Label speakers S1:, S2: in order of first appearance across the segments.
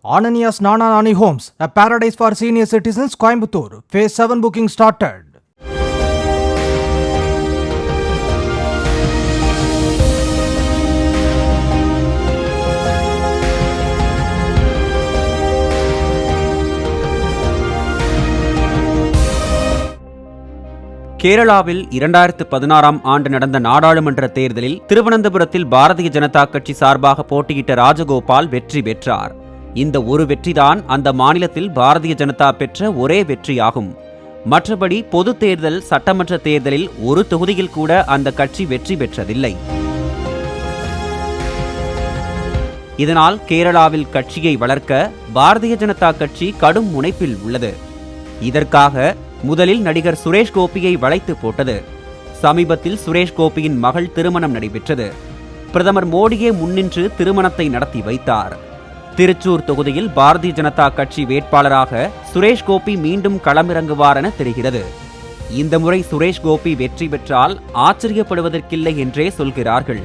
S1: Ananias Nana Nani Homes, a paradise for senior citizens, Coimbatore. Phase 7 booking started.
S2: கேரளாவில் 2016ஆம் ஆண்டு நடந்த நாடாளுமன்ற தேர்தலில் திருவனந்தபுரத்தில் பாரதிய ஜனதா கட்சி சார்பாக போட்டியிட்ட ராஜகோபால் வெற்றி பெற்றார். இந்த ஒரு வெற்றிதான் அந்த மாநிலத்தில் பாரதிய ஜனதா பெற்ற ஒரே வெற்றியாகும். மற்றபடி பொது தேர்தல், சட்டமன்ற தேர்தலில் ஒரு தொகுதியில் கூட அந்த கட்சி வெற்றி பெற்றதில்லை. இதனால் கேரளாவில் கட்சியை வளர்க்க பாரதிய ஜனதா கட்சி கடும் முனைப்பில் உள்ளது. இதற்காக முதலில் நடிகர் சுரேஷ் கோபியை வளைத்து போட்டது. சமீபத்தில் சுரேஷ் கோபியின் மகள் திருமணம் நடைபெற்றது. பிரதமர் மோடியே முன்னின்று திருமணத்தை நடத்தி வைத்தார். திருச்சூர் தொகுதியில் பாரதிய ஜனதா கட்சி வேட்பாளராக சுரேஷ் கோபி மீண்டும் களமிறங்குவார் என தெரிகிறது. இந்த முறை சுரேஷ் கோபி வெற்றி பெற்றால் ஆச்சரியப்படுவதற்கில்லை என்றே சொல்கிறார்கள்.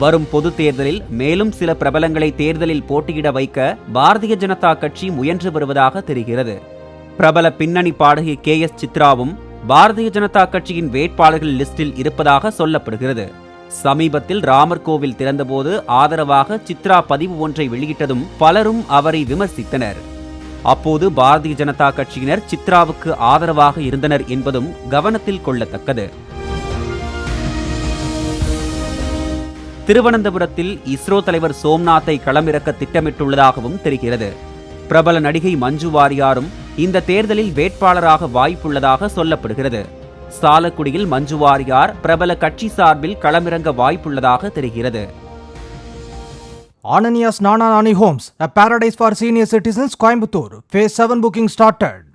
S2: வரும் பொது தேர்தலில் மேலும் சில பிரபலங்களை தேர்தலில் போட்டியிட வைக்க பாரதிய ஜனதா கட்சி முயன்று வருவதாக தெரிகிறது. பிரபல பின்னணி பாடகி KS சித்ராவும் பாரதிய ஜனதா கட்சியின் வேட்பாளர்கள் லிஸ்டில் இருப்பதாக சொல்லப்படுகிறது. சமீபத்தில் ராமர் கோவில் திறந்தபோது ஆதரவாக சித்ரா பதிவு ஒன்றை வெளியிட்டதும் பலரும் அவரை விமர்சித்தனர். அப்போது பாரதிய ஜனதா கட்சியினர் சித்ராவுக்கு ஆதரவாக இருந்தனர் என்பதும் கவனத்தில் கொள்ளத்தக்கது. திருவனந்தபுரத்தில் இஸ்ரோ தலைவர் சோம்நாத்தை களமிறக்க திட்டமிட்டுள்ளதாகவும் தெரிகிறது. பிரபல நடிகை மஞ்சு வாரியாரும் இந்த தேர்தலில் வேட்பாளராக வாய்ப்புள்ளதாக சொல்லப்படுகிறது. சாலக்குடியில் மஞ்சு வாரியார் பிரபல கட்சி சார்பில் களமிறங்க வாய்ப்புள்ளதாக தெரிகிறது.
S1: Ananias Nana Nani Homes, a paradise for senior citizens, Coimbatore. Phase 7 booking started.